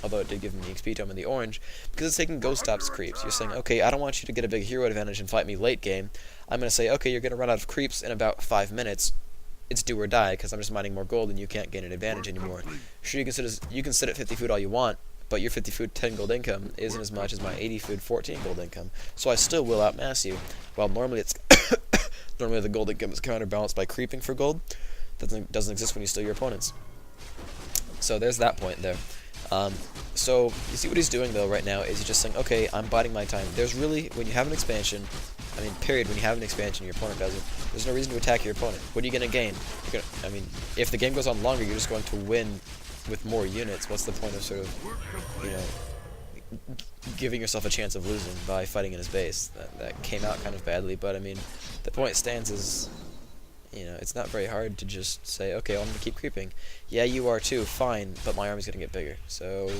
although it did give him the XP tome in the orange, because it's taking Ghost Stops creeps. You're saying, okay, I don't want you to get a big hero advantage and fight me late game. I'm going to say, okay, you're going to run out of creeps in about 5 minutes. It's do or die, because I'm just mining more gold and you can't gain an advantage anymore. Sure, you can sit at 50 food all you want, but your 50 food 10 gold income isn't as much as my 80 food 14 gold income, so I still will outmass you. While normally it's normally the gold income is counterbalanced by creeping for gold. That doesn't exist when you steal your opponents. So there's that point there. So you see what he's doing though right now is he's just saying, okay, I'm biding my time. There's really, when you have an expansion, when you have an expansion, your opponent doesn't, there's no reason to attack your opponent. What are you going to gain? If the game goes on longer, you're just going to win with more units. What's the point of sort of, giving yourself a chance of losing by fighting in his base? That came out kind of badly, but I mean, the point stands is, it's not very hard to just say, okay, well, I'm going to keep creeping. Yeah, you are too, fine, but my army's going to get bigger. So,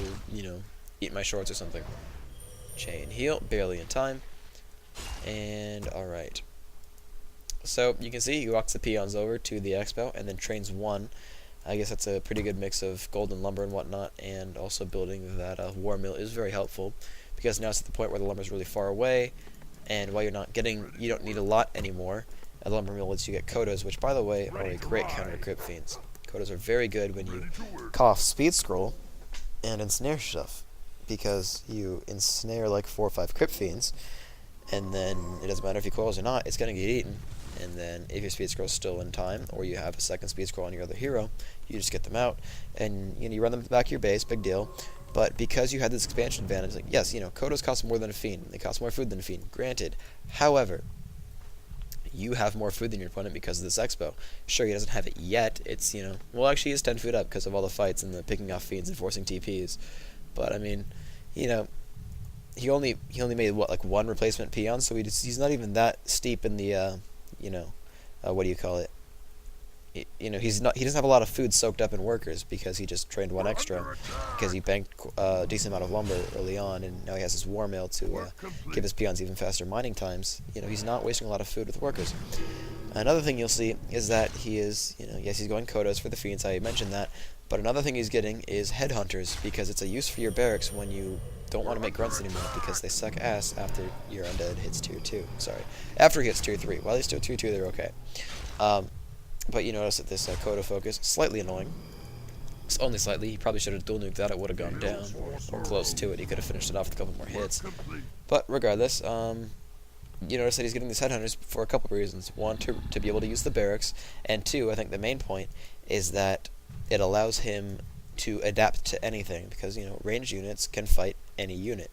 eat my shorts or something. Chain heal, barely in time. And, alright. So, you can see he walks the peons over to the expo and then trains one. I guess that's a pretty good mix of golden lumber and whatnot, and also building that war mill is very helpful, because now it's at the point where the lumber is really far away, and while you don't need a lot anymore. A lumber mill lets you get Kodos, which, by the way, are a great counter to Crypt Fiends. Kodos are very good when you cough Speed Scroll and ensnare stuff, because you ensnare like 4 or 5 Crypt Fiends, and then it doesn't matter if you coils or not, it's going to get eaten. And then if your Speed Scroll is still in time, or you have a second Speed Scroll on your other hero, you just get them out, and you run them back to your base, big deal. But because you had this expansion advantage, like, yes, Kodos cost more than a Fiend, they cost more food than a Fiend, granted. However, you have more food than your opponent because of this expo. Sure, he doesn't have it yet. It's, well, actually, he's 10 food up because of all the fights and the picking off Fiends and forcing TPs. But, I mean, he only made, what, like 1 replacement peon, so he's not even that steep in the, what do you call it? He doesn't have a lot of food soaked up in workers because he just trained 1 extra, because he banked a decent amount of lumber early on, and now he has his war mill to give his peons even faster mining times. He's not wasting a lot of food with workers. Another thing you'll see is that he is, yes, he's going Kodos for the Fiends, I mentioned that, but another thing he's getting is Headhunters, because it's a use for your barracks when you don't want to make grunts anymore, because they suck ass after your undead hits tier 2. Sorry. After he hits tier 3. While he's still tier 2, they're okay. But you notice that this Kodo focus, slightly annoying. It's only slightly. He probably should have dual nuked that, it would have gone down, or close to it. He could have finished it off with a couple more hits. But regardless, you notice that he's getting these Headhunters for a couple of reasons. One, to be able to use the barracks, and two, I think the main point is that it allows him to adapt to anything, because, ranged units can fight any unit.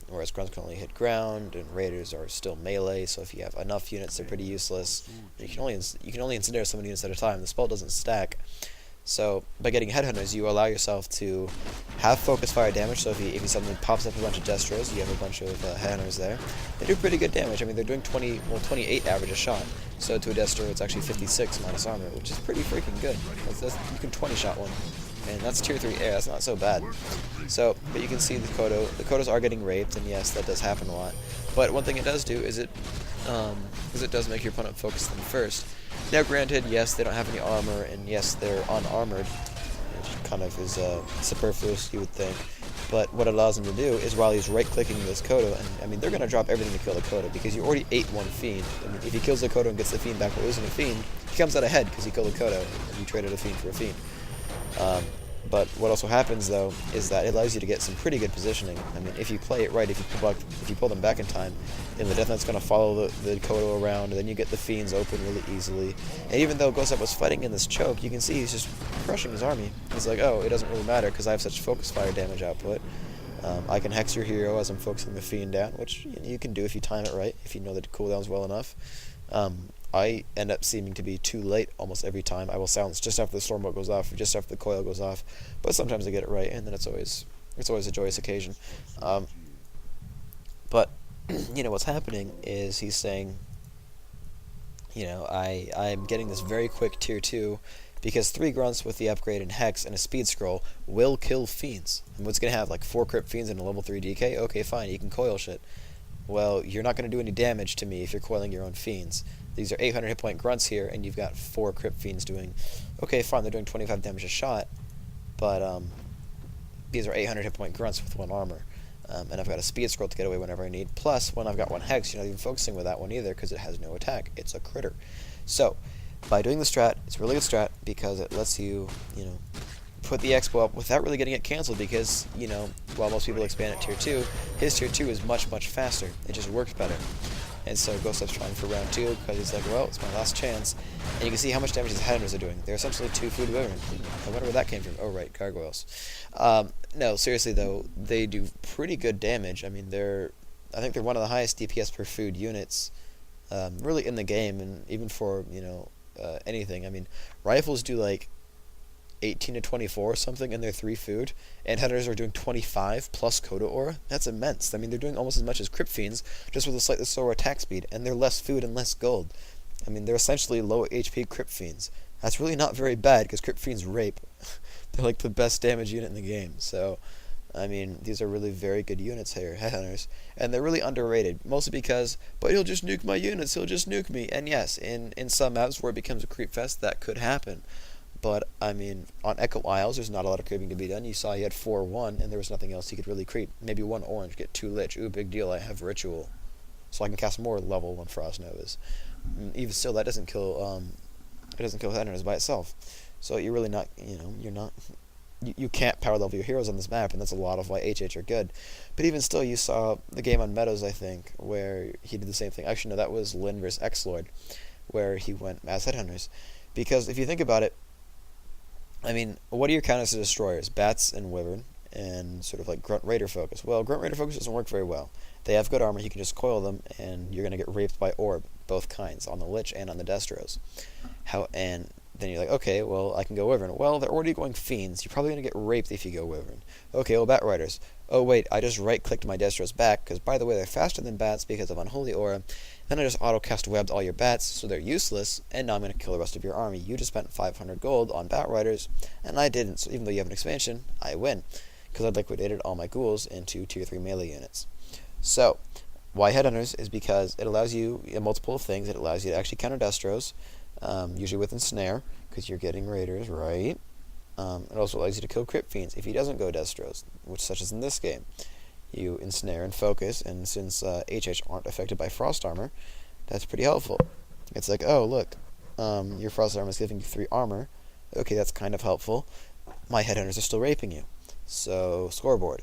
Whereas grunts can only hit ground, and raiders are still melee, so if you have enough units, they're pretty useless. You can only ensnare so many units at a time. The spell doesn't stack. So by getting Headhunters, you allow yourself to have focus fire damage. So if he suddenly pops up a bunch of Destros, you have a bunch of Headhunters there. They do pretty good damage. I mean, they're doing 28 average a shot. So to a Destro, it's actually 56 minus armor, which is pretty freaking good. You can 20-shot one. And that's tier 3 air, that's not so bad. So, but you can see the Kodos are getting raped, and yes, that does happen a lot. But one thing it does do is it does make your opponent focus them first. Now granted, yes, they don't have any armor, and yes, they're unarmored, which kind of is superfluous, you would think. But what it allows him to do is, while he's right-clicking this Kodo, and I mean, they're going to drop everything to kill the Kodo, because you already ate 1 Fiend. I mean, if he kills the Kodo and gets the Fiend back while losing a Fiend, he comes out ahead because he killed the Kodo, and you traded a Fiend for a Fiend. But what also happens, though, is that it allows you to get some pretty good positioning. I mean, if you play it right, if you pull them back in time, then the Death Knight's going to follow the Kodo around, and then you get the Fiends open really easily. And even though Ghost was fighting in this choke, you can see he's just crushing his army. He's like, oh, it doesn't really matter because I have such focus fire damage output. I can hex your hero as I'm focusing the Fiend down, which you can do if you time it right, if you know the cooldowns well enough. I end up seeming to be too late almost every time. I will silence just after the Stormbolt goes off, or just after the coil goes off. But sometimes I get it right, and then it's always a joyous occasion. But what's happening is he's saying, I'm getting this very quick tier 2 because 3 grunts with the upgrade and hex and a speed scroll will kill Fiends. And what's gonna have like 4 crypt Fiends and a level 3 DK? Okay, fine, you can coil shit. Well, you're not going to do any damage to me if you're coiling your own Fiends. These are 800 hit point grunts here, and you've got 4 Crypt Fiends doing... Okay, fine, they're doing 25 damage a shot, but these are 800 hit point grunts with 1 armor. And I've got a speed scroll to get away whenever I need. Plus, when I've got 1 hex, you're not even focusing with that one either because it has no attack. It's a critter. So, by doing the strat, it's a really good strat because it lets you, put the expo up without really getting it canceled because, while most people expand at tier 2, his tier 2 is much, much faster. It just works better. And so Ghost Up's trying for round 2 because he's like, well, it's my last chance. And you can see how much damage his headhunters are doing. They're essentially 2 food wyvern. I wonder where that came from. Oh, right, gargoyles. No, seriously, though, they do pretty good damage. I mean, I think they're one of the highest DPS per food units really in the game, and even for, anything. I mean, rifles do like 18 to 24 or something in their 3 food, and headhunters are doing 25 plus Coda Aura. That's immense. I mean, they're doing almost as much as Crypt Fiends, just with a slightly slower attack speed, and they're less food and less gold. I mean, they're essentially low HP Crypt Fiends. That's really not very bad, because Crypt Fiends rape. They're like the best damage unit in the game, so... I mean, these are really very good units here, headhunters, and they're really underrated, mostly because, but he'll just nuke my units, he'll just nuke me, and yes, in some maps where it becomes a creep fest, that could happen, but, I mean, on Echo Isles, there's not a lot of creeping to be done. You saw he had 4-1, and there was nothing else he could really creep. Maybe 1 orange, get 2 lich, ooh, big deal, I have Ritual, so I can cast more level 1 Frost Novas. Even still, that doesn't kill headhunters by itself, so you're really not, you're not... You can't power level your heroes on this map, and that's a lot of why HH are good. But even still, you saw the game on Meadows, I think, where he did the same thing. Actually, no, that was Lyn vs. X-Lord, where he went as headhunters. Because if you think about it, I mean, what are your counters to destroyers? Bats and Wyvern, and sort of like Grunt Raider focus. Well, Grunt Raider focus doesn't work very well. They have good armor, you can just coil them, and you're going to get raped by Orb, both kinds, on the Lich and on the Destros. And then you're like, okay, well, I can go Wyvern. Well, they're already going Fiends. You're probably going to get raped if you go Wyvern. Okay, well, Bat Riders. Oh, wait, I just right-clicked my Destros back, because, by the way, they're faster than Bats because of Unholy Aura. Then I just auto-cast webbed all your Bats, so they're useless, and now I'm going to kill the rest of your army. You just spent 500 gold on Bat Riders, and I didn't, so even though you have an expansion, I win, because I liquidated all my ghouls into tier 3 melee units. So, why Headhunters is because it allows you multiple things. It allows you to actually counter Destros, usually with Ensnare, because you're getting Raiders, right? It also allows you to kill Crypt Fiends if he doesn't go Destros, which such as in this game. You Ensnare and Focus, and since HH aren't affected by Frost Armor, that's pretty helpful. It's like, oh, look, your Frost Armor is giving you 3 armor. Okay, that's kind of helpful. My Headhunters are still raping you. So, scoreboard.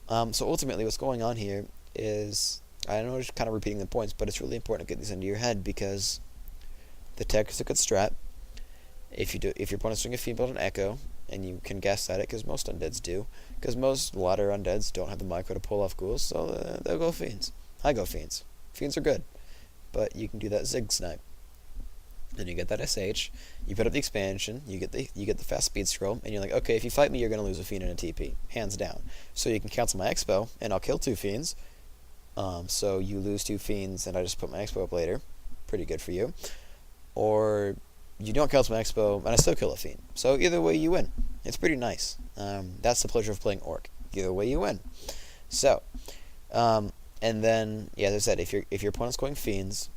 So ultimately, what's going on here is, I know I'm just kind of repeating the points, but it's really important to get these into your head because the tech is a good strat. If your opponent's doing a Fiend build on Echo, and you can guess at it, because most Undeads do, because most ladder Undeads don't have the micro to pull off ghouls, so they'll go Fiends. I go Fiends. Fiends are good, but you can do that Zig Snipe. Then you get that SH, you put up the expansion, you get the fast speed scroll, and you're like, okay, if you fight me, you're going to lose a Fiend and a TP, hands down. So you can cancel my Expo, and I'll kill 2 Fiends. So you lose 2 Fiends, and I just put my Expo up later. Pretty good for you. Or you don't cancel my Expo, and I still kill a Fiend. So either way, you win. It's pretty nice. That's the pleasure of playing Orc. Either way, you win. So, and then, yeah, as I said, if your opponent's going Fiends,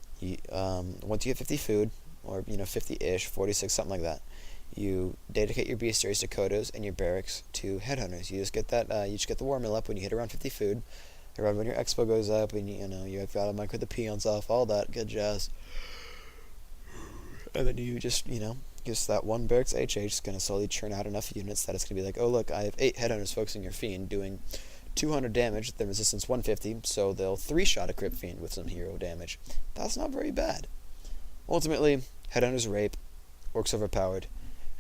once you get 50 food, or 50-ish, 46, something like that, you dedicate your bestiaries to Kodos and your barracks to Headhunters. You just get that. You just get the war mill up when you hit around 50 food. Around when your Expo goes up, and you've got to micro the peons off, all that good jazz. And then you just just that one barracks HH is going to slowly churn out enough units that it's going to be like, oh look, I have 8 Headhunters focusing your Fiend doing 200 damage, their resistance 150, so they'll 3-shot a Crypt Fiend with some hero damage. That's not very bad. Ultimately, Headhunters rape, Orcs overpowered,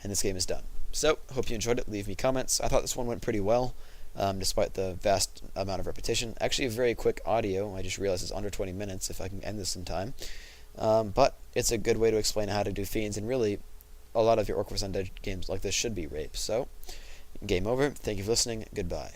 and this game is done. So, hope you enjoyed it. Leave me comments. I thought this one went pretty well, despite the vast amount of repetition. Actually, a very quick audio. I just realized it's under 20 minutes if I can end this in time. But it's a good way to explain how to do Fiends, and really, a lot of your Orc vs. Undead games like this should be rape. So, game over. Thank you for listening. Goodbye.